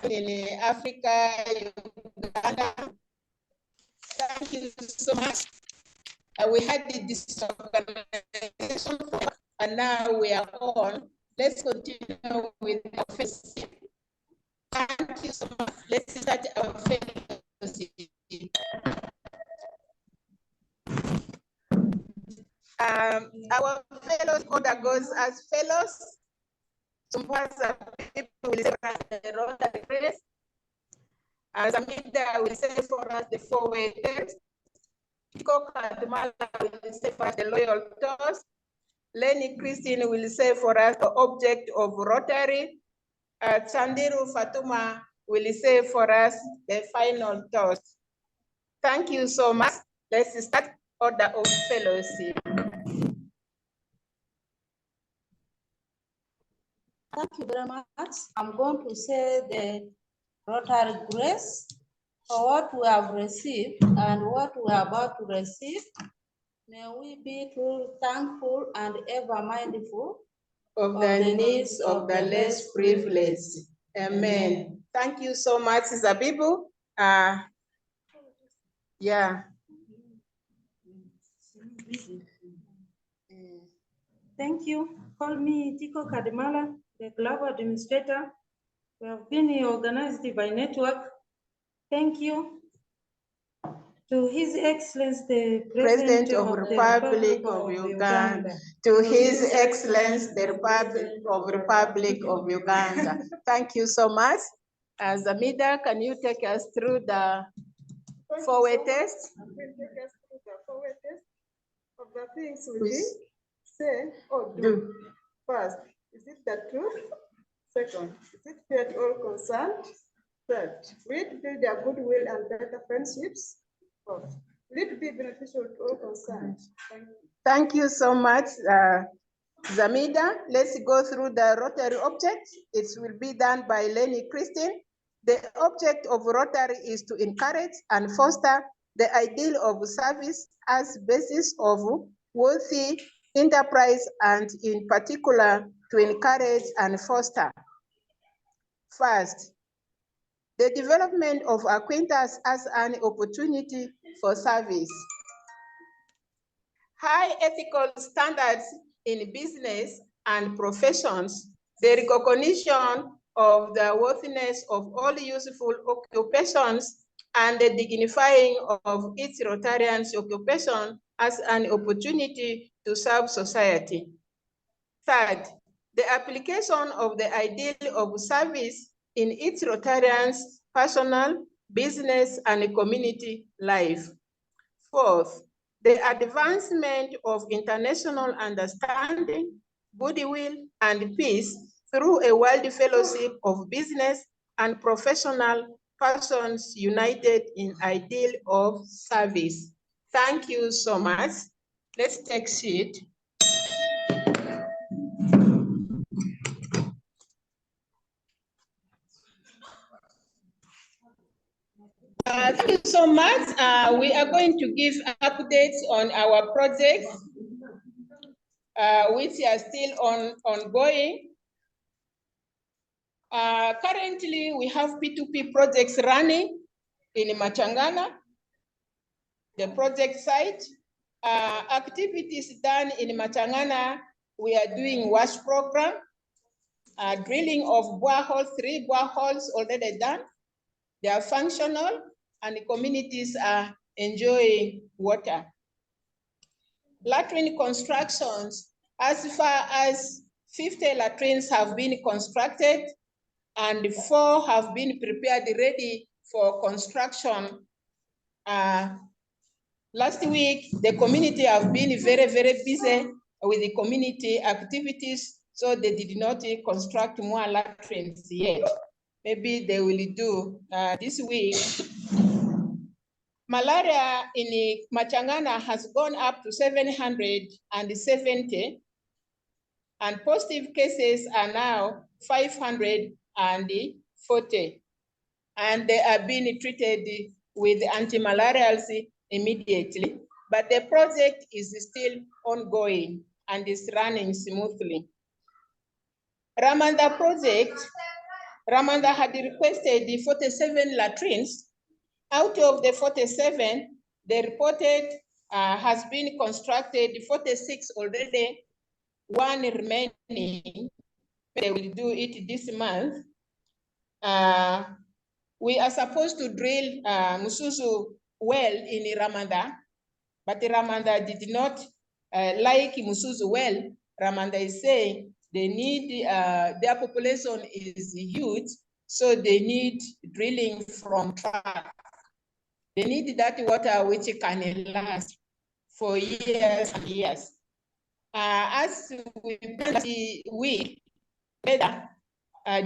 in Africa, Uganda. Thank you so much. We had this organization, and now we are on. Let's continue with our fellowship. Thank you so much. Let's start our fellowship. Our fellows order goes as fellows. Some parts of people will say the Rotary race. As Amida will say for us the four-way test. Coca Dumala will say for us the loyal toast. Lenny Christine will say for us the object of Rotary. Chandiru Fatuma will say for us the final toast. Thank you so much. Let's start order of fellowship. Thank you very much. I'm going to say the Rotary grace for what we have received and what we are about to receive. May we be truly thankful and ever mindful of the needs of the less privileged. Amen. Thank you so much, Zabibu. Yeah. Thank you. Call me Tiko Kadimala, the Global Administrator. We have been organized by network. Thank you to His Excellency the President of the Republic of Uganda. To His Excellency the Republic of Uganda. Thank you so much. As Amida, can you take us through the four-way test? I'm going to take us through the four-way test of the things we think, say, or do. First, is it the truth? Second, is it fair to all concerned? Third, will it build their goodwill and better friendships? Fourth, will it be beneficial to all concerned? Thank you. Thank you so much, Zamida. Let's go through the Rotary object. It will be done by Lenny Christine. The object of Rotary is to encourage and foster the ideal of service as basis of worthy enterprise, and in particular to encourage and foster. First, the development of acquaintance as an opportunity for service. High ethical standards in business and professions, the recognition of the worthiness of all useful occupations, and the dignifying of each Rotarian's occupation as an opportunity to serve society. Third, the application of the ideal of service in each Rotarian's personal, business, and community life. Fourth, the advancement of international understanding, goodwill, and peace through a world fellowship of business and professional persons united in ideal of service. Thank you so much. Let's take a seat. Thank you so much. We are going to give updates on our projects, which are still ongoing. Currently, we have P2P projects running in Machangana, the project site. Activities done in Machangana, we are doing wash program, drilling of boreholes, 3 boreholes already done. They are functional and the communities are enjoying water. Latrine constructions, as far as 50 latrines have been constructed and 4 have been prepared ready for construction. Last week, the community have been very, very busy with the community activities, so they did not construct more latrines yet. Maybe they will do this week. Malaria in Machangana has gone up to 770, and positive cases are now 540, and they are being treated with anti-malarials immediately, but the project is still ongoing and is running smoothly. Ramanda project, Ramanda had requested the 47 latrines. Out of the 47, they reported has been constructed 46 already, one remaining. They will do it this month. We are supposed to drill Musuzu well in Ramanda, but Ramanda did not like Musuzu well. Ramanda is saying they need, their population is huge, so they need drilling from truck. They need that water which can last for years and years. As we better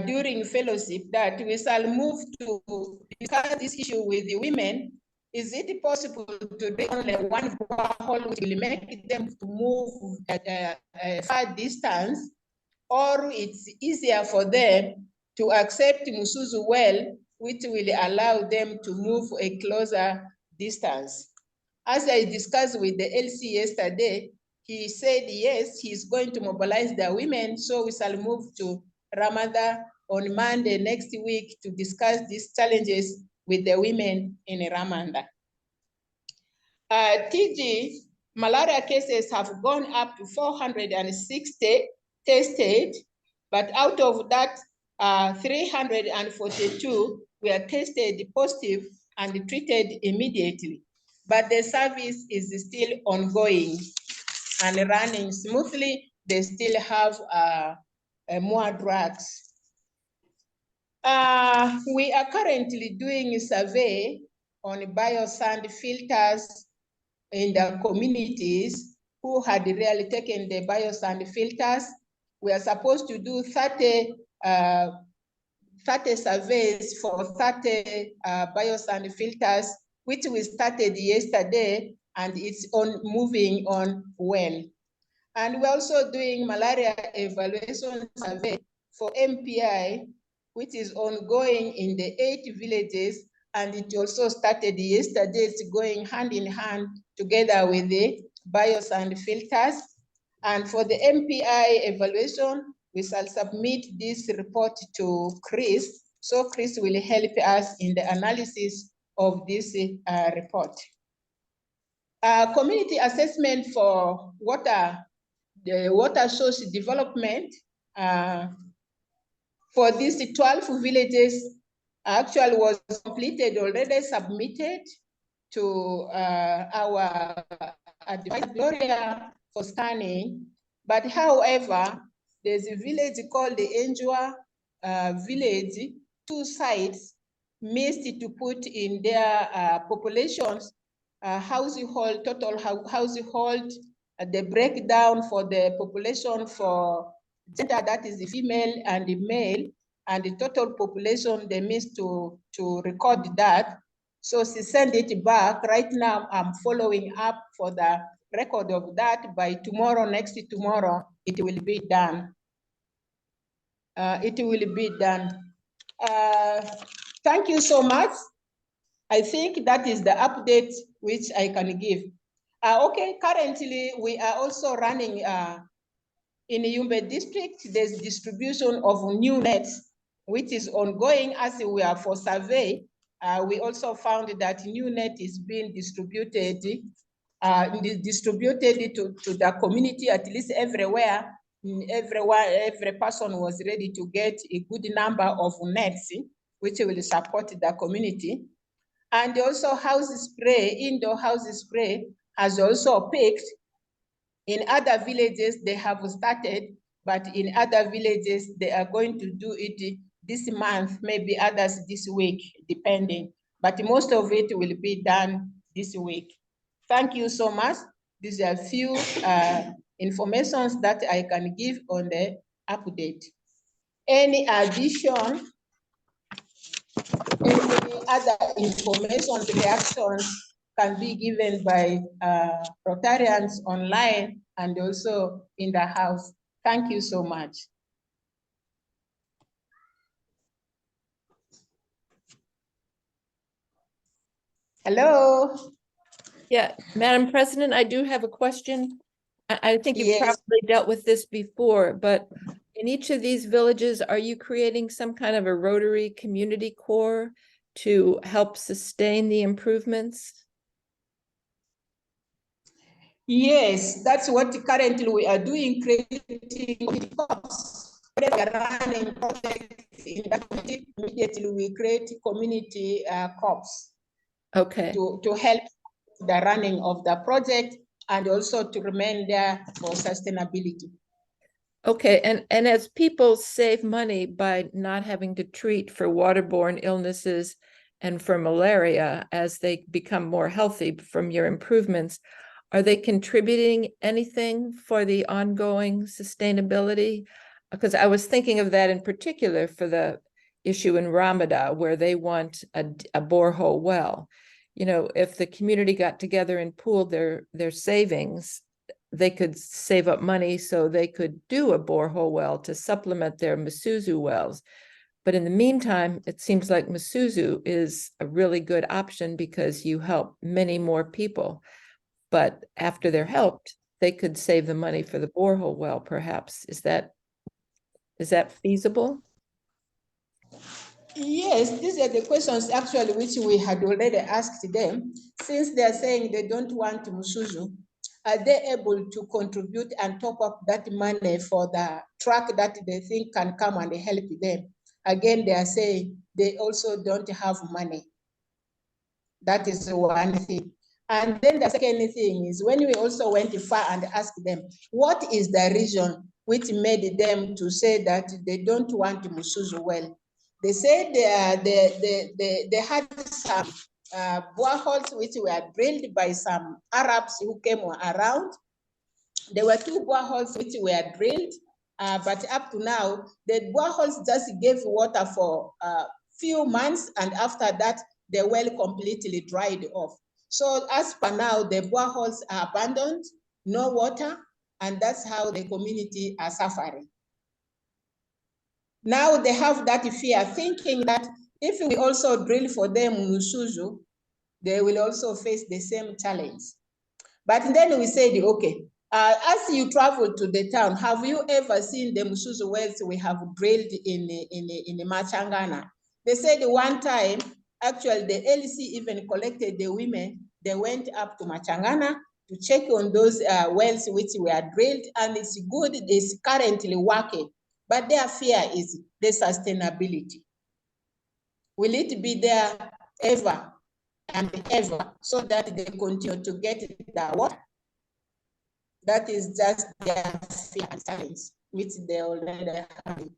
during fellowship that we shall move to discuss this issue with the women. Is it possible to do only one borehole which will make them to move at a far distance, or it's easier for them to accept Musuzu well, which will allow them to move a closer distance? As I discussed with the LC yesterday, he said, yes, he's going to mobilize the women, so we shall move to Ramada on Monday next week to discuss these challenges with the women in Ramanda. TG, malaria cases have gone up to 460 tested, but out of that, 342 were tested positive and treated immediately. But the service is still ongoing and running smoothly. They still have more drugs. We are currently doing a survey on biosand filters in the communities who had really taken the biosand filters. We are supposed to do 30 surveys for 30 biosand filters, which we started yesterday, and it's moving on well. And we're also doing malaria evaluation survey for MPI, which is ongoing in the 8 villages, and it also started yesterday. It's going hand in hand together with the biosand filters. And for the MPI evaluation, we shall submit this report to Chris, so Chris will help us in the analysis of this report. Community assessment for the water source development for these 12 villages actually was completed, already submitted to our advisor Gloria for scanning. But however, there's a village called the Enjua village, 2 sites missed to put in their populations household, total household, the breakdown for the population for gender, that is the female and the male, and the total population, they missed to record that. So she sent it back. Right now, I'm following up for the record of that. By tomorrow, next tomorrow, it will be done. It will be done. Thank you so much. I think that is the update which I can give. Okay, currently we are also running in the Yumbe district, there's distribution of new nets, which is ongoing as we are for survey. We also found that new net is being distributed, to the community, at least everywhere. Every person was ready to get a good number of nets, which will support the community. And also house spray, indoor house spray has also picked. In other villages, they have started, but in other villages, they are going to do it this month, maybe others this week, depending. But most of it will be done this week. Thank you so much. These are a few informations that I can give on the update. Any addition, any other information, reactions can be given by Rotarians online and also in the house. Thank you so much. Hello. Yeah, Madam President, I do have a question. I think you've Yes. probably dealt with this before, but in each of these villages, are you creating some kind of a Rotary community core to help sustain the improvements? Yes, that's what currently we are doing, creating corps. We are running projects in that community. Immediately we create community corps. Okay. To help the running of the project and also to remain there for sustainability. Okay, and as people save money by not having to treat for waterborne illnesses and for malaria as they become more healthy from your improvements, are they contributing anything for the ongoing sustainability? Because I was thinking of that in particular for the issue in Ramada, where they want a borehole well. You know, if the community got together and pooled their savings, they could save up money so they could do a borehole well to supplement their Masuzu wells. But in the meantime, it seems like Masuzu is a really good option because you help many more people. But after they're helped, they could save the money for the borehole well, perhaps. Is that feasible? Yes, these are the questions actually which we had already asked them. Since they are saying they don't want Msuzu, are they able to contribute and top up that money for the truck that they think can come and help them? Again, they are saying they also don't have money. That is one thing. And then the second thing is when we also went far and asked them, what is the reason which made them to say that they don't want Msuzu well? They said they had some boreholes which were drilled by some Arabs who came around. There were 2 boreholes which were drilled, but up to now, the boreholes just gave water for a few months, and after that, the well completely dried off. So as per now, the boreholes are abandoned, no water, and that's how the community are suffering. Now they have that fear, thinking that if we also drill for them Msuzu, they will also face the same challenge. But then we said, okay, as you travel to the town, have you ever seen the Msuzu wells we have drilled in Machangana? They said one time, actually the LC even collected the women, they went up to Machangana to check on those wells which were drilled, and it's good, it's currently working. But their fear is the sustainability. Will it be there ever and ever so that they continue to get the water? That is just their fear and challenge, which they already have.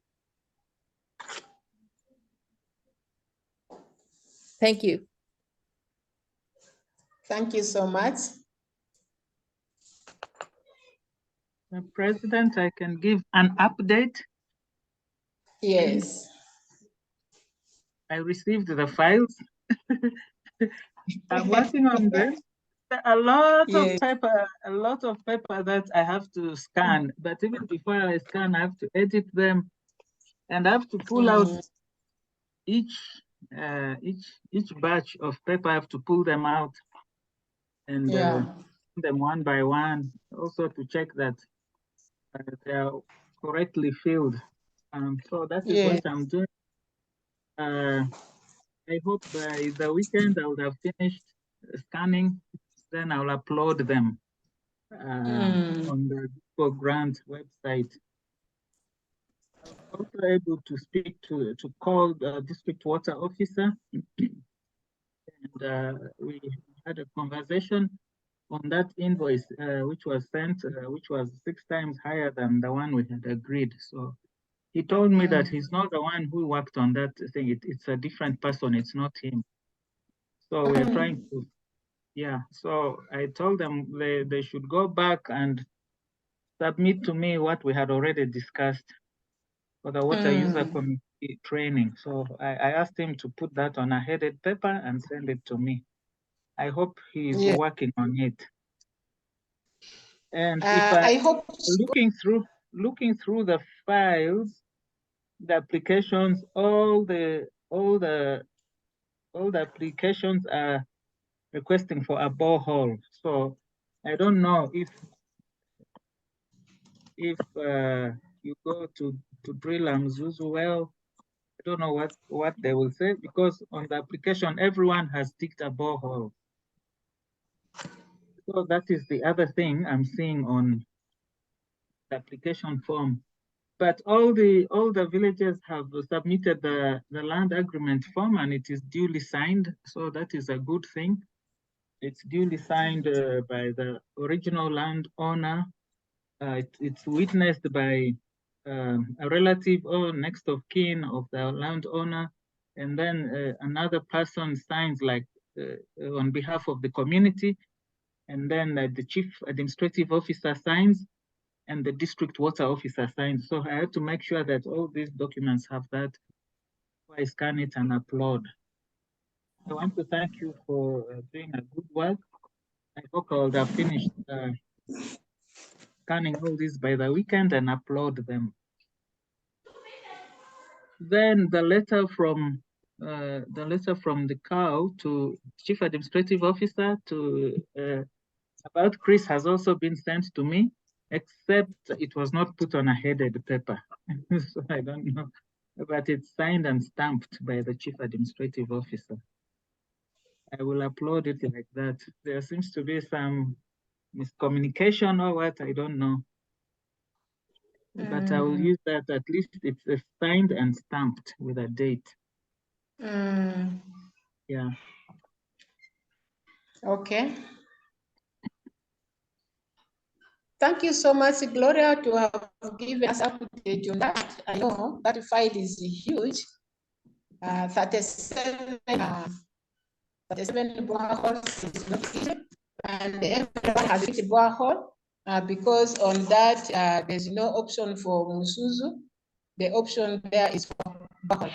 Thank you. Thank you so much. President, I can give an update. Yes. I received the files. I'm working on them. A lot of paper that I have to scan, but even before I scan, I have to edit them and I have to pull out each batch of paper. I have to pull them out and them one by one, also to check that they are correctly filled. So that is what I'm doing. I hope by the weekend I would have finished scanning, then I'll upload them on the Google Grant website. I was also able to speak to call the district water officer, and we had a conversation on that invoice, which was sent, which was 6 times higher than the one we had agreed. So he told me that he's not the one who worked on that thing. It's a different person. It's not him. So we are trying to, yeah. So I told them they should go back and submit to me what we had already discussed for the water user committee training. So I asked him to put that on a headed paper and send it to me. I hope he's working on it. And if I hope looking through the files, the applications, all the applications are requesting for a borehole. So I don't know if you go to drill Mzuzu well, I don't know what they will say, because on the application, everyone has ticked a borehole. So that is the other thing I'm seeing on the application form. But all the villages have submitted the land agreement form, and it is duly signed. So that is a good thing. It's duly signed by the original landowner. It's witnessed by a relative or next of kin of the landowner, and then another person signs like on behalf of the community, and then the chief administrative officer signs, and the district water officer signs. So I had to make sure that all these documents have that before I scan it and upload. I want to thank you for doing a good work. I hope I would have finished scanning all these by the weekend and upload them. Then the letter from the cow to chief administrative officer to about Chris has also been sent to me, except it was not put on a headed paper. So I don't know, but it's signed and stamped by the chief administrative officer. I will upload it like that. There seems to be some miscommunication or what, I don't know. But I will use that, at least it's signed and stamped with a date. Yeah. Okay. Thank you so much, Gloria, to have given us update on that. I know that file is huge. 37 boreholes is not easy, and everyone has hit a borehole because on that there's no option for Musuzu. The option there is for borehole.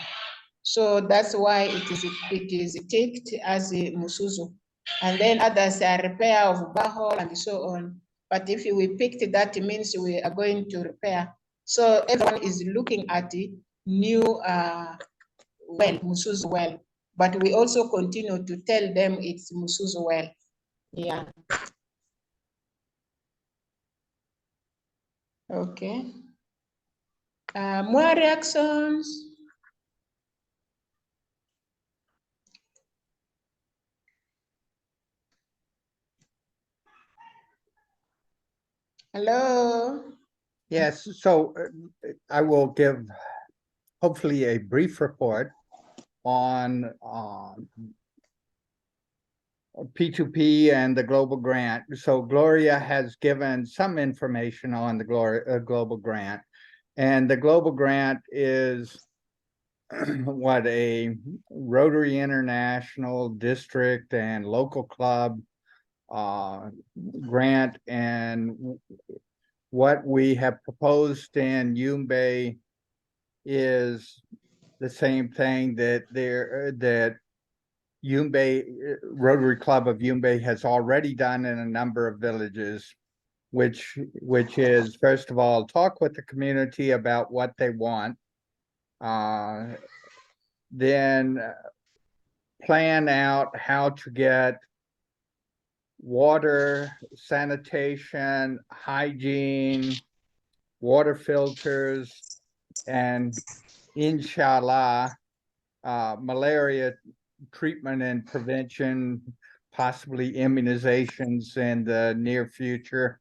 So that's why it is ticked as a Musuzu. And then others are repair of borehole and so on. But if we picked that, it means we are going to repair. So everyone is looking at the new well, Musuzu well. But we also continue to tell them it's Musuzu well. Yeah. Okay. More reactions? Hello? Yes, so I will give hopefully a brief report on P2P and the global grant. So Gloria has given some information on the global grant, and the global grant is what a Rotary International district and local club grant, and what we have proposed in Yumbe is the same thing that Yumbe, Rotary Club of Yumbe has already done in a number of villages, which is, first of all, talk with the community about what they want, then plan out how to get water, sanitation, hygiene, water filters, and inshallah, malaria treatment and prevention, possibly immunizations in the near future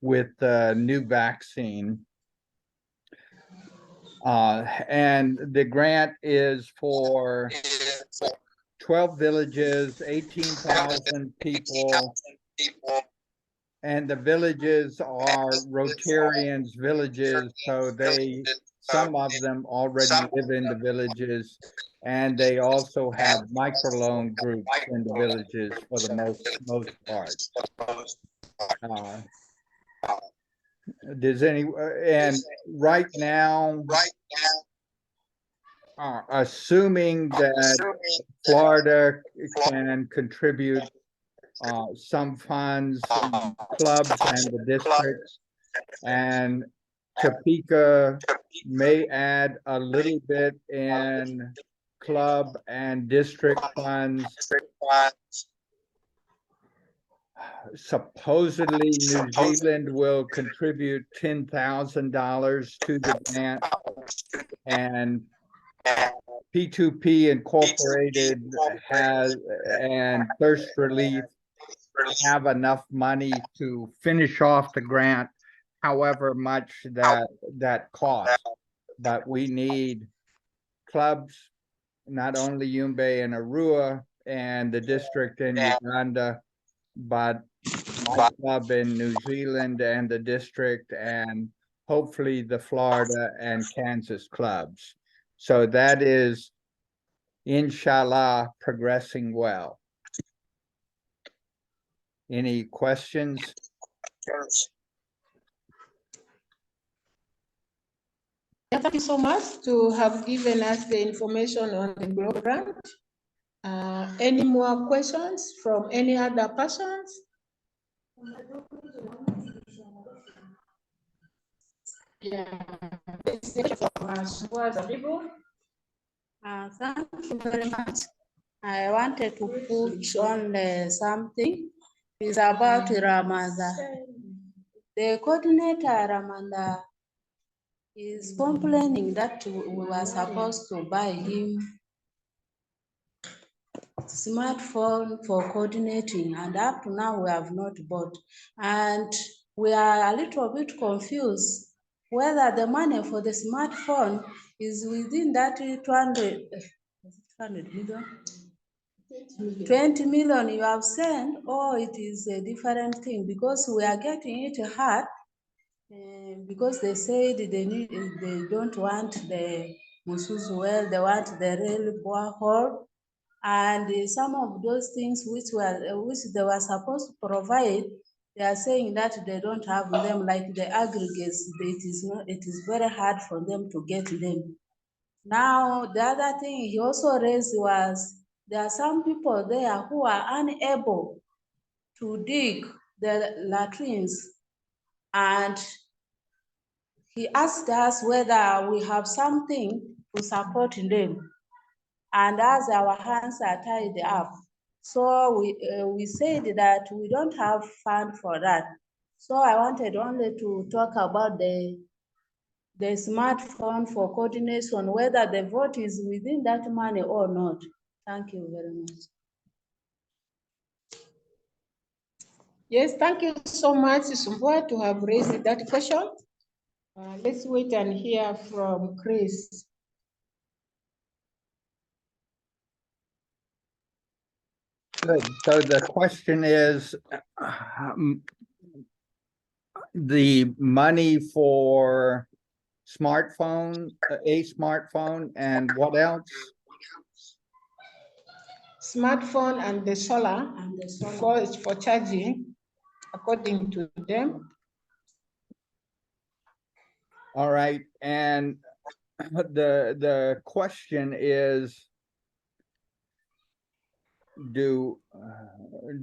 with the new vaccine. And the grant is for 12 villages, 18,000 people. And the villages are Rotarians villages, so some of them already live in the villages, and they also have microloan groups in the villages for the most part. And right now, assuming that Florida can contribute some funds, clubs and the districts, and Topeka may add a little bit in club and district funds. supposedly New Zealand will contribute $10,000 to the grant, and P2P Incorporated has and Thirst Relief have enough money to finish off the grant, however much that costs. But we need clubs, not only Yumbe and Arua and the district in Uganda, but my club in New Zealand and the district, and hopefully the Florida and Kansas clubs. So that is, inshallah, progressing well. Any questions? Thank you so much to have given us the information on the grant. Any more questions from any other persons? Yeah. Thank you very much. I wanted to put on something. It's about Ramadan. The coordinator, Ramadan, is complaining that we were supposed to buy him smartphone for coordinating, and up to now we have not bought. And we are a little bit confused whether the money for the smartphone is within that 200 million, 20 million you have sent, or it is a different thing, because we are getting it hard. Because they said they don't want the Musuzu well, they want the real borehole, and some of those things which they were supposed to provide, they are saying that they don't have them, like the aggregates. It is very hard for them to get them. Now the other thing he also raised was there are some people there who are unable to dig the latrines, and he asked us whether we have something to support them. And as our hands are tied up, so we said that we don't have fund for that. So I wanted only to talk about the smartphone for coordination, whether the vote is within that money or not. Thank you very much. Yes, thank you so much, Sumbua, to have raised that question. Let's wait and hear from Chris. Good. So the question is, the money for smartphone, a smartphone, and what else? Smartphone and the solar, for charging, according to them. All right, and the question is, do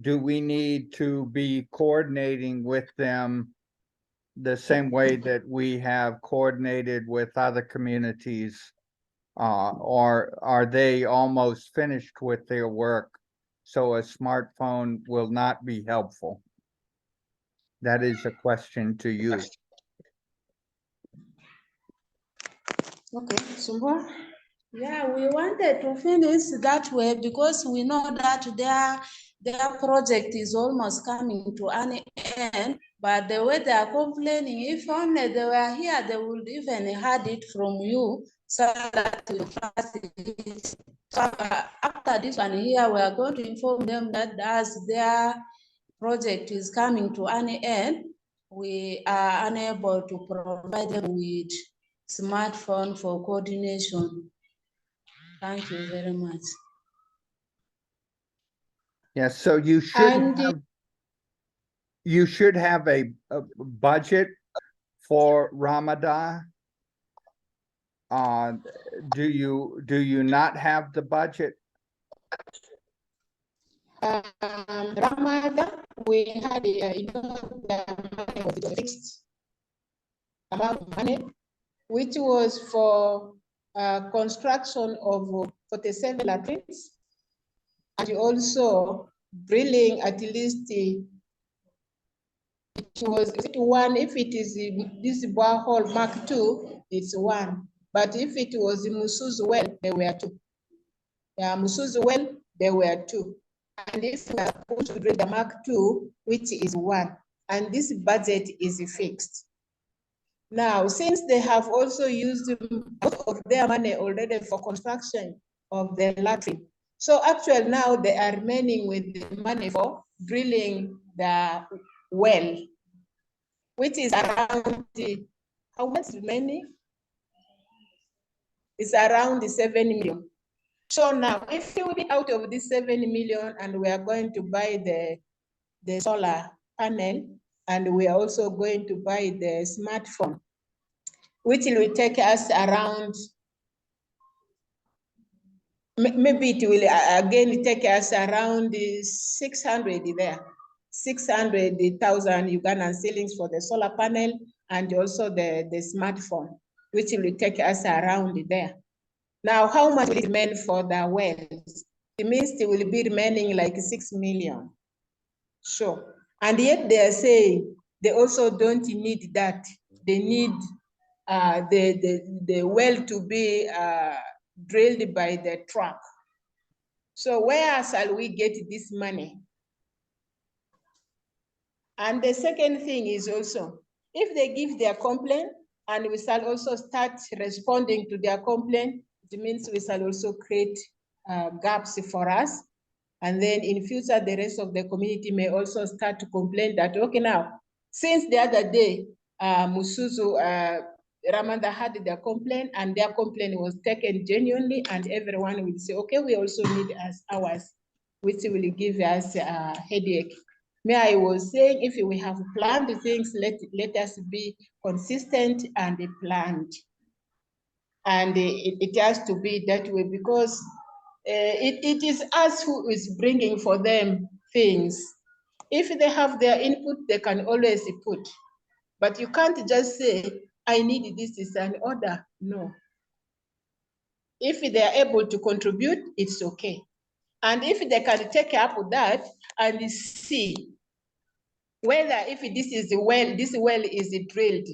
we need to be coordinating with them the same way that we have coordinated with other communities? Or are they almost finished with their work, so a smartphone will not be helpful? That is a question to you. Okay, Sumbua. Yeah, we wanted to finish that way because we know that their project is almost coming to an end, but the way they are complaining, if only they were here, they would even heard it from you, so that you trust it. So after this one here, we are going to inform them that as their project is coming to an end, we are unable to provide them with smartphone for coordination. Thank you very much. Yes, so you should have a budget for Ramadan. Do you not have the budget? Ramadan, we had the fixed amount of money, which was for construction of 47 latrines, and also drilling at least it was one. If it is this borehole Mark II, it's one. But if it was Musuzu well, there were two. Yeah, Musuzu well, there were two. And if we are going to drill the Mark II, which is one, and this budget is fixed. Now, since they have also used most of their money already for construction of the latrine, so actually now they are remaining with the money for drilling the well, which is around how much remaining? It's around 7 million. So now, if we be out of this 7 million and we are going to buy the solar panel, and we are also going to buy the smartphone, which will take us around, maybe it will again take us around 600 there, 600,000 Ugandan shillings for the solar panel and also the smartphone, which will take us around there. Now, how much will it remain for the wells? It means it will be remaining like 6 million. Sure. And yet they are saying they also don't need that. They need the well to be drilled by the truck. So where shall we get this money? And the second thing is also, if they give their complaint and we shall also start responding to their complaint, it means we shall also create gaps for us. And then in future, the rest of the community may also start to complain that, okay, now, since the other day, Musuzu, Ramanda had their complaint and their complaint was taken genuinely, and everyone will say, okay, we also need ours, which will give us a headache. May I was saying, if we have planned things, let us be consistent and planned. And it has to be that way because it is us who is bringing for them things. If they have their input, they can always put. But you can't just say, I need this is an order. No. If they are able to contribute, it's okay. And if they can take up that and see whether if this well is drilled,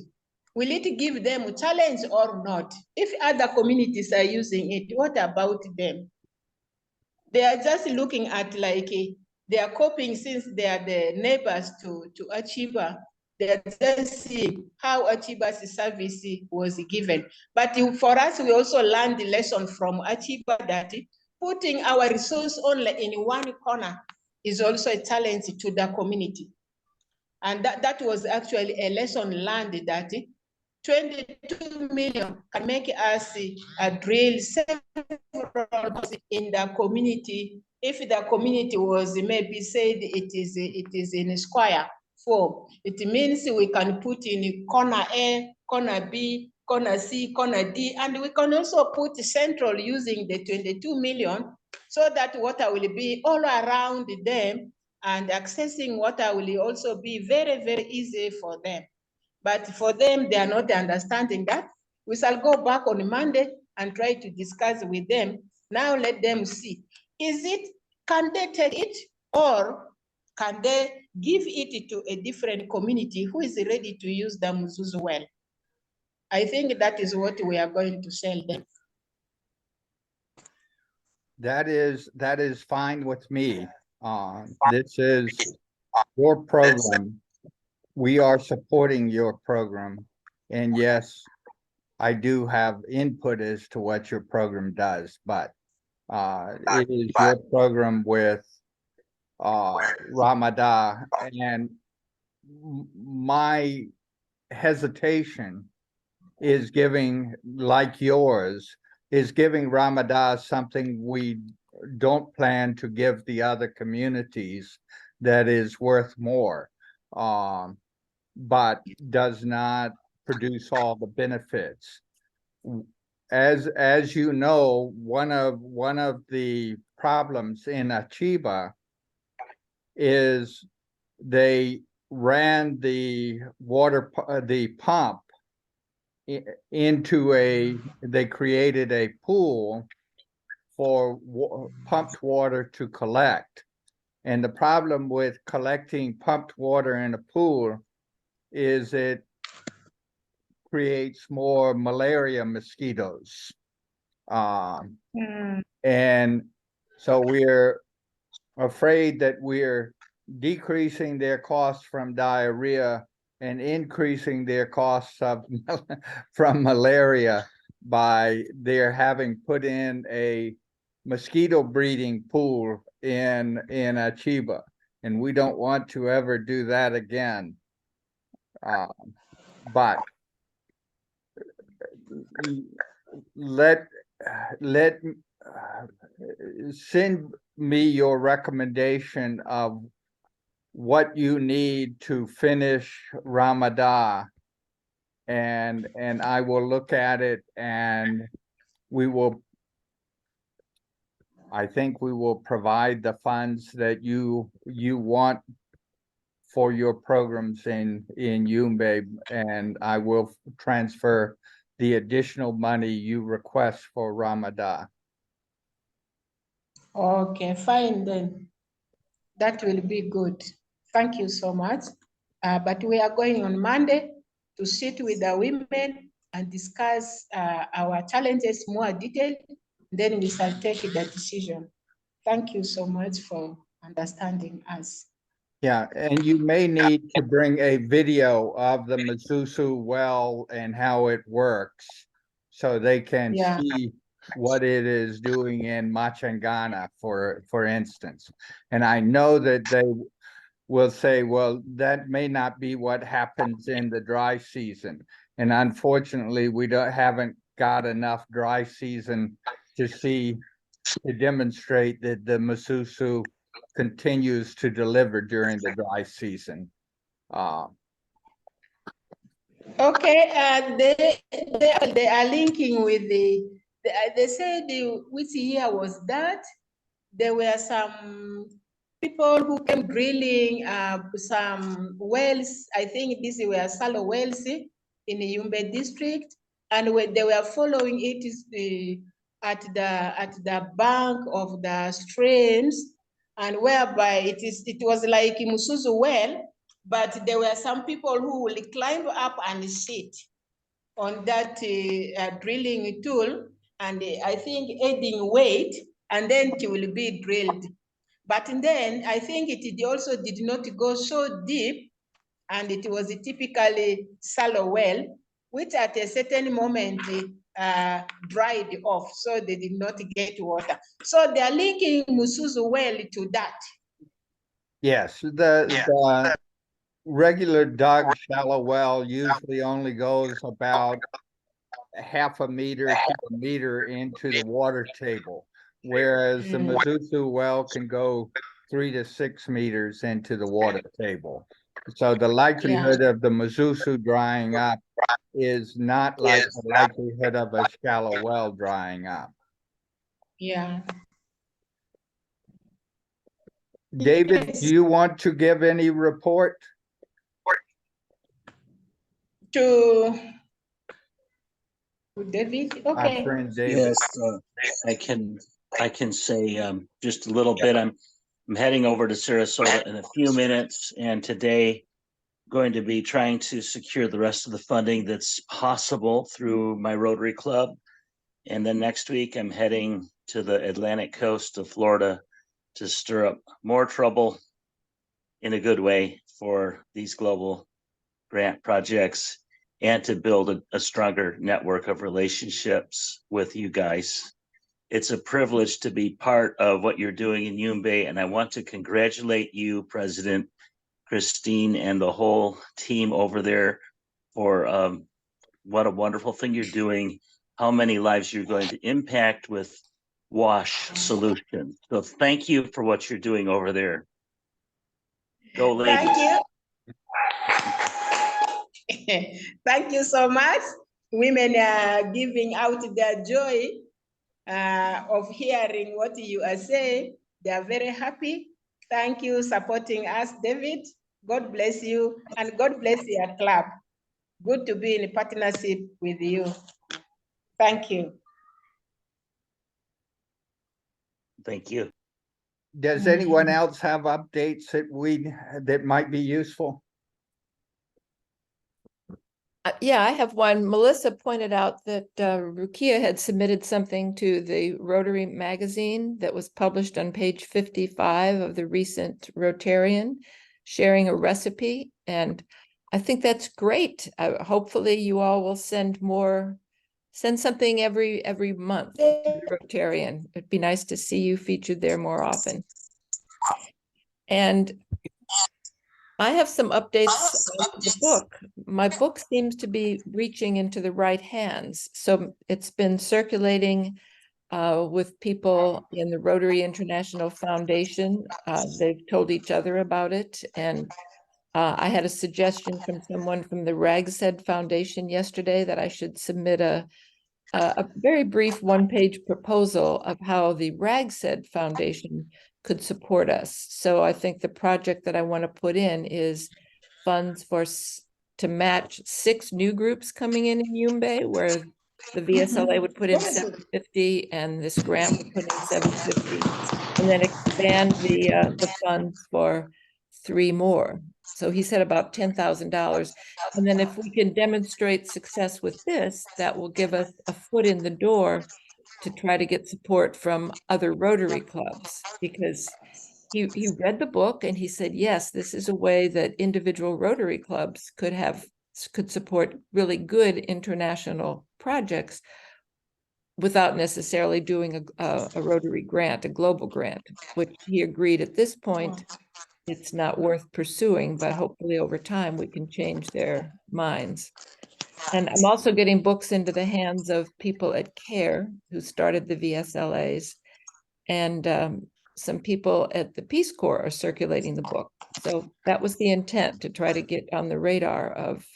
will it give them a challenge or not? If other communities are using it, what about them? They are just looking at like, they are coping since they are the neighbors to Achiba. They are just seeing how Achiba's service was given. But for us, we also learned the lesson from Achiba that putting our resource only in one corner is also a challenge to the community. And that was actually a lesson learned that 22 million can make us drill several in the community. If the community was maybe said it is in a square form, it means we can put in corner A, corner B, corner C, corner D, and we can also put central using the 22 million so that water will be all around them, and accessing water will also be very, very easy for them. But for them, they are not understanding that. We shall go back on Monday and try to discuss with them. Now let them see. Can they take it, or can they give it to a different community who is ready to use the Muzuzu well? I think that is what we are going to sell them. That is fine with me. This is your program. We are supporting your program. And yes, I do have input as to what your program does, but it is your program with Ramadan, and my hesitation is giving, like yours, is giving Ramadan something we don't plan to give the other communities that is worth more, but does not produce all the benefits. As you know, one of the problems in Achiba is they ran the pump into they created a pool for pumped water to collect. And the problem with collecting pumped water in a pool is it creates more malaria mosquitoes. And so we're afraid that we're decreasing their costs from diarrhea and increasing their costs of from malaria by their having put in a mosquito breeding pool in Achiba, and we don't want to ever do that again. But let send me your recommendation of what you need to finish Ramadan, and I will look at it, and I think we will provide the funds that you want for your programs in Yumbe, and I will transfer the additional money you request for Ramadan. Okay, fine then. That will be good. Thank you so much. But we are going on Monday to sit with the women and discuss our challenges more detailed. Then we shall take the decision. Thank you so much for understanding us. Yeah, and you may need to bring a video of the Masusu well and how it works, so they can see what it is doing in Machangana, for instance. And I know that they will say, well, that may not be what happens in the dry season. And unfortunately, we haven't got enough dry season to demonstrate that the Masusu continues to deliver during the dry season. Okay, they are linking with they said which year was that? There were some people who came drilling some wells. I think these were shallow wells in the Yumbe district, and when they were following it at the bank of the streams, and whereby it was like Musuzu well, but there were some people who will climb up and sit on that drilling tool, and I think adding weight, and then it will be drilled. But then I think it also did not go so deep, and it was a typically shallow well, which at a certain moment dried off, so they did not get water. So they are linking Musuzu well to that. Yes, the regular dug shallow well usually only goes about half a meter to a meter into the water table, whereas the Masusu well can go 3 to 6 meters into the water table. So the likelihood of the Masusu drying up is not like the likelihood of a shallow well drying up. Yeah. David, do you want to give any report? To David, okay. Our friend David. Yes, I can say just a little bit. I'm heading over to Sarasota in a few minutes, and today going to be trying to secure the rest of the funding that's possible through my Rotary Club. And then next week I'm heading to the Atlantic coast of Florida to stir up more trouble in a good way for these global grant projects, and to build a stronger network of relationships with you guys. It's a privilege to be part of what you're doing in Yumbe, and I want to congratulate you, President Christine, and the whole team over there for what a wonderful thing you're doing, how many lives you're going to impact with WASH solutions. So thank you for what you're doing over there. Go ladies. Thank you. Thank you so much. Women are giving out their joy of hearing what you are saying. They are very happy. Thank you supporting us, David. God bless you, and God bless your club. Good to be in partnership with you. Thank you. Thank you. Does anyone else have updates that might be useful? Yeah, I have one. Melissa pointed out that Rukia had submitted something to the Rotary magazine that was published on page 55 of the recent Rotarian, sharing a recipe. And I think that's great. Hopefully you all will send something every month to the Rotarian. It'd be nice to see you featured there more often. And I have some updates on the book. My book seems to be reaching into the right hands. So it's been circulating with people in the Rotary International Foundation. They've told each other about it. And I had a suggestion from someone from the Ragshead Foundation yesterday that I should submit a very brief one-page proposal of how the Ragshead Foundation could support us. So I think the project that I want to put in is funds to match 6 new groups coming in Yumbe, where the VSLA would put in $750 and this grant would put in $750, and then expand the funds for 3 more. So he said about $10,000. And then if we can demonstrate success with this, that will give us a foot in the door to try to get support from other Rotary clubs, because he read the book and he said, yes, this is a way that individual Rotary clubs could support really good international projects without necessarily doing a Rotary grant, a global grant, which he agreed at this point it's not worth pursuing, but hopefully over time we can change their minds. And I'm also getting books into the hands of people at CARE who started the VSLAs, and some people at the Peace Corps are circulating the book. So that was the intent, to try to get on the radar of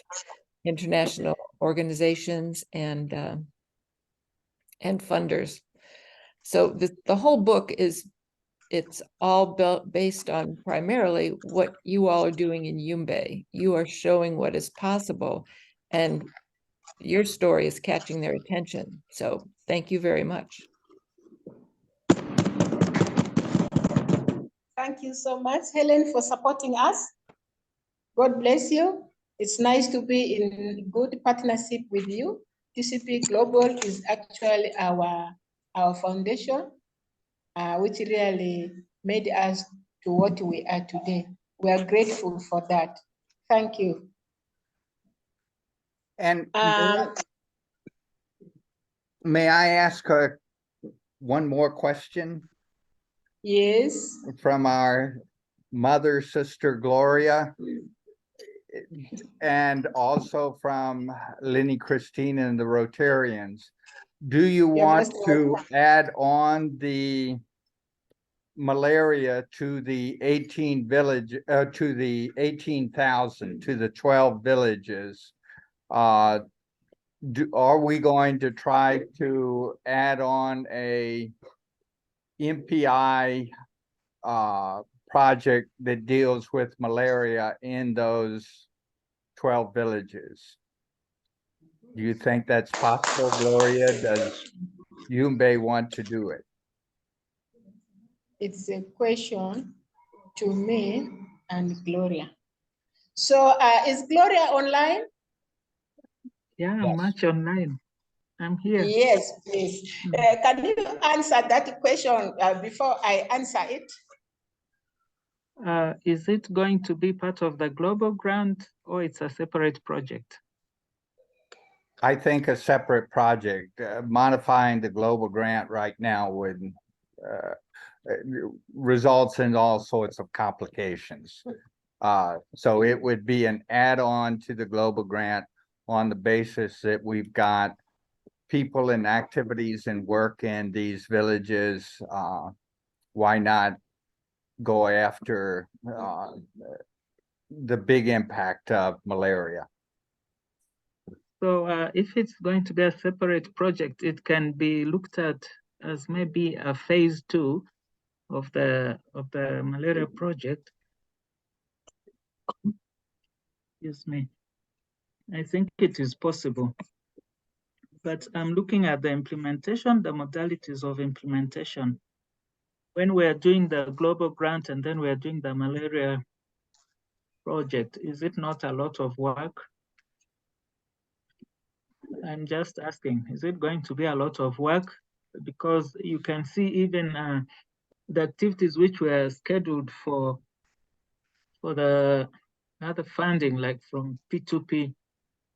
international organizations and funders. So the whole book it's all based on primarily what you all are doing in Yumbe. You are showing what is possible, and your story is catching their attention. So thank you very much. Thank you so much, Helen, for supporting us. God bless you. It's nice to be in good partnership with you. TCP Global is actually our foundation, which really made us to what we are today. We are grateful for that. Thank you. And may I ask one more question? Yes. From our mother, Sister Gloria, and also from Lenny Christine and the Rotarians. Do you want to add on the malaria to the 18 village, to the 18,000, to the 12 villages? Are we going to try to add on a MPI project that deals with malaria in those 12 villages? Do you think that's possible, Gloria? Does Yumbe want to do it? It's a question to me and Gloria. So is Gloria online? Yeah, I'm much online. I'm here. Yes, please. Can you answer that question before I answer it? Is it going to be part of the global grant, or it's a separate project? I think a separate project. Modifying the global grant right now would results in all sorts of complications. So it would be an add-on to the global grant on the basis that we've got people and activities and work in these villages. Why not go after the big impact of malaria? So if it's going to be a separate project, it can be looked at as maybe a phase 2 of the malaria project. Excuse me. I think it is possible. But I'm looking at the implementation, the modalities of implementation. When we're doing the global grant and then we're doing the malaria project, is it not a lot of work? I'm just asking, is it going to be a lot of work? Because you can see even the activities which were scheduled for the other funding, like from P2P,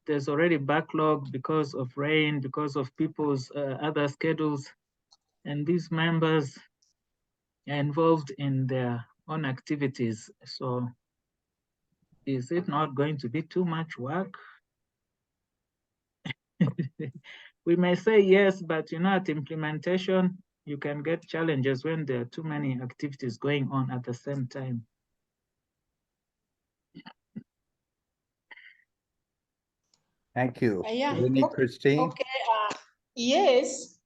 there's already backlog because of rain, because of people's other schedules, and these members are involved in their own activities. So is it not going to be too much work? We may say yes, but at implementation, you can get challenges when there are too many activities going on at the same time. Thank you. Yeah. Any Christine? Okay. Yes.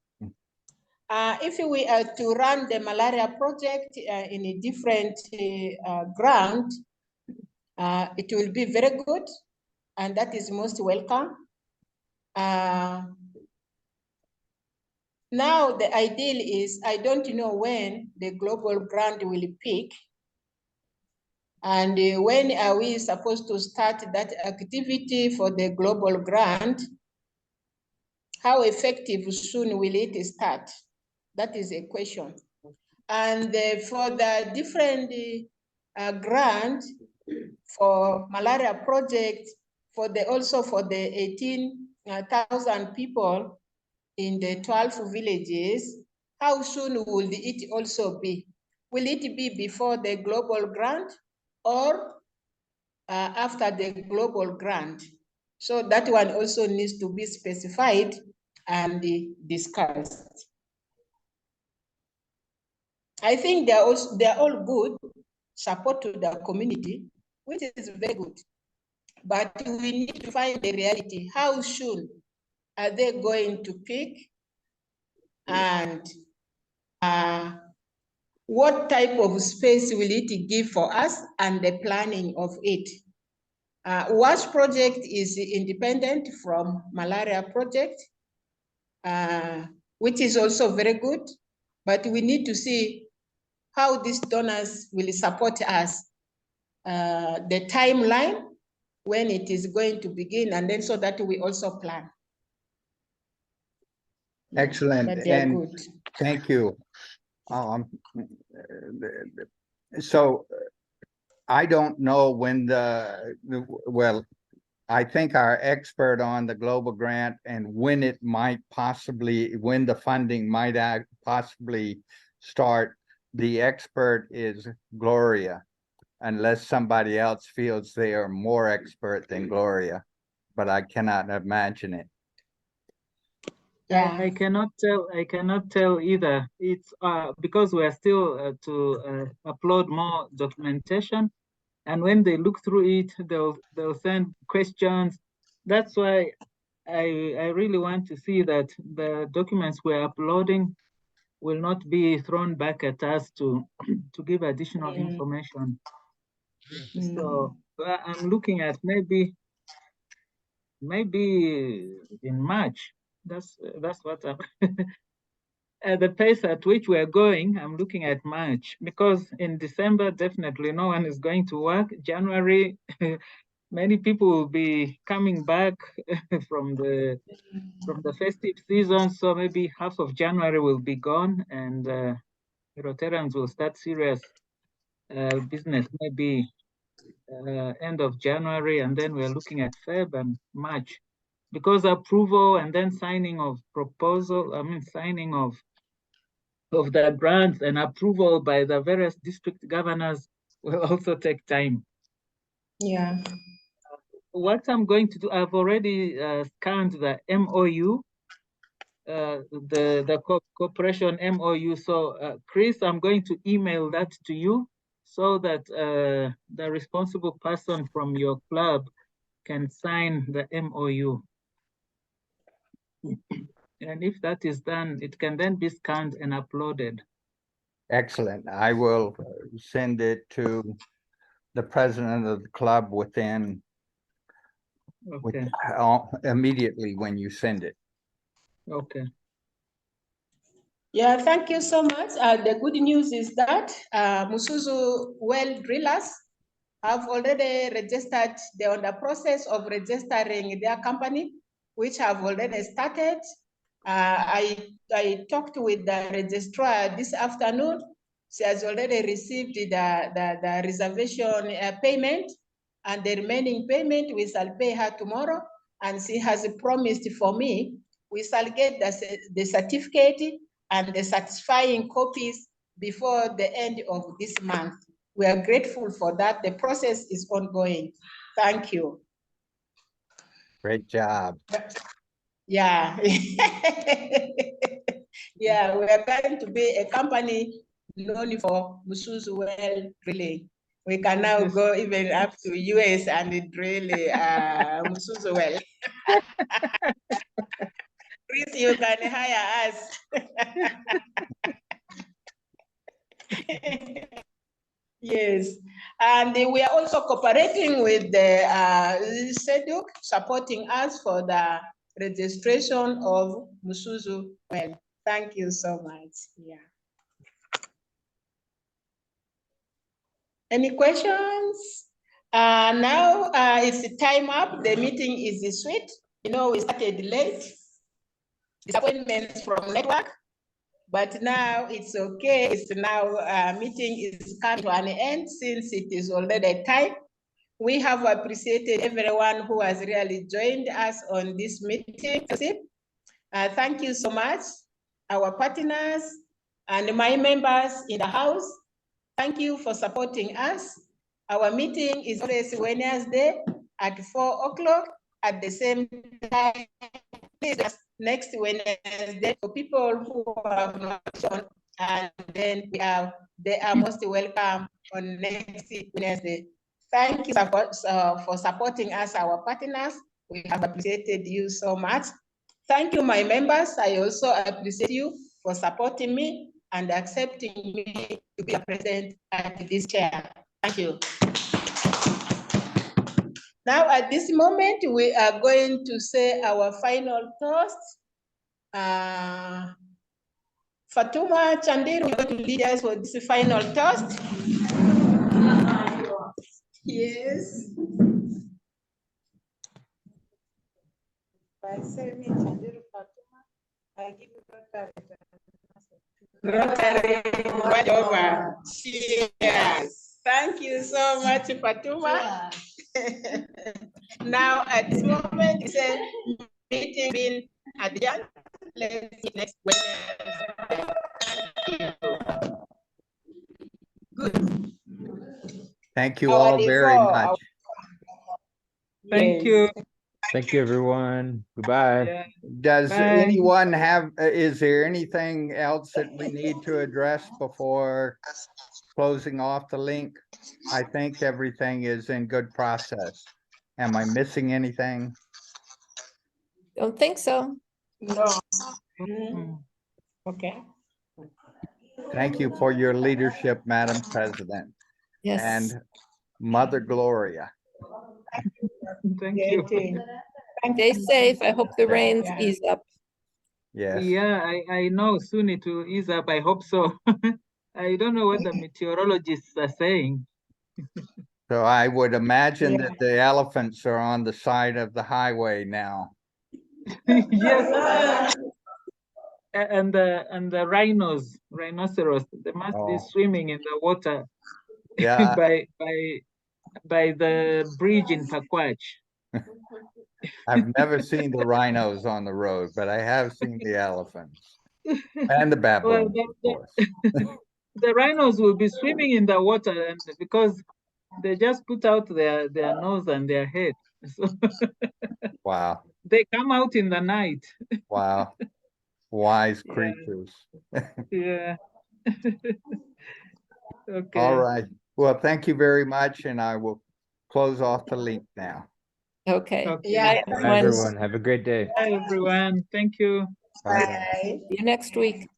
If we are to run the malaria project in a different ground, it will be very good, and that is most welcome. Now the ideal is, I don't know when the global grant will peak, and when are we supposed to start that activity for the global grant? How effective soon will it start? That is a question. And for the different grant for malaria project, also for the 18,000 people in the 12 villages, how soon will it also be? Will it be before the global grant or after the global grant? So that one also needs to be specified and discussed. I think they're all good support to the community, which is very good. But we need to find the reality. How soon are they going to pick? And what type of space will it give for us and the planning of it? WASH project is independent from malaria project, which is also very good, but we need to see how these donors will support us, the timeline, when it is going to begin, and then so that we also plan. Excellent. But they are And good. thank you. So I don't know when well, I think our expert on the global grant and when it might possibly, when the funding might possibly start, the expert is Gloria, unless somebody else feels they are more expert than Gloria, but I cannot imagine it. Yeah. I cannot tell either. It's because we are still to upload more documentation, and when they look through it, they'll send questions. That's why I really want to see that the documents we're uploading will not be thrown back at us to give additional information. So I'm looking at maybe in March. That's what I'm at the pace at which we're going. I'm looking at March, because in December definitely no one is going to work. January many people will be coming back from the festive season, so maybe half of January will be gone, and Rotarians will start serious business maybe end of January, and then we're looking at Feb and March, because approval and then signing of signing of the grants and approval by the various district governors will also take time. Yeah. What I'm going to do, I've already scanned the MOU, the cooperation MOU. So Chris, I'm going to email that to you so that the responsible person from your club can sign the MOU. And if that is done, it can then be scanned and uploaded. Excellent. I will send it to the president of the club within immediately when you send it. Okay. Yeah, thank you so much. The good news is that Musuzu well drillers have already registered. They're on the process of registering their company which have already started. I talked with the registrar this afternoon. She has already received the reservation payment, and the remaining payment we shall pay her tomorrow. And she has promised for me, we shall get the certificate and the satisfying copies before the end of this month. We are grateful for that. The process is ongoing. Thank you. Great job. Yeah. Yeah, we are going to be a company known for Musuzu well drilling. We can now go even up to US and drill Musuzu well. Chris, you can hire us. Yes, and we are also cooperating with the SEDUC, supporting us for the registration of Musuzu well. Thank you so much. Yeah. Any questions? Now it's time up. The meeting is sweet. You know, we started late. Disappointments from network, but now it's okay. It's now meeting is coming to an end since it is already time. We have appreciated everyone who has really joined us on this meeting. Thank you so much, our partners and my members in the house. Thank you for supporting us. Our meeting is always Wednesday at 4 o'clock at the same time. Next Wednesday for people who have not shown, and then they are most welcome on next Wednesday. Thank you for supporting us, our partners. We have appreciated you so much. Thank you, my members. I also appreciate you for supporting me and accepting me to be a president at this chair. Thank you. Now, at this moment, we are going to say our final toast. Fatuma Chandiru, you're going to lead us for this final toast. Yes. By saying Chandiru Fatuma, I give you Rotary, over. Cheers. Thank you so much, Fatuma. Now, at this moment, it's a meeting being adjourned. Let's see next Wednesday. Good. Thank you all very much. Thank you. Thank you, everyone. Goodbye. Yeah. Does Bye. anyone have, is there anything else that we need to address before closing off the link? I think everything is in good process. Am I missing anything? Don't think so. No. Mm. Okay. Thank you for your leadership, Madam President. Yes. And Mother Gloria. Thank you. Stay safe. I hope the rains ease up. Yes. Yeah, I know soon it will ease up. I hope so. I don't know what the meteorologists are saying. So I would imagine that the elephants are on the side of the highway now. Yes. And the rhinoceros, they must be swimming in the water. Yeah. by the bridge in Pakwach. I've never seen the rhinos on the road, but I have seen the elephants and the baboons, of course. The rhinos will be swimming in the water, and because they just put out their nose and their head. So wow. They come out in the night. Wow. Wise creatures. Yeah. Okay. All right. Well, thank you very much, and I will close off the link now. Okay. Yeah. Bye, everyone. Have a great day. Bye, everyone. Thank you. Bye. Bye. See you next week.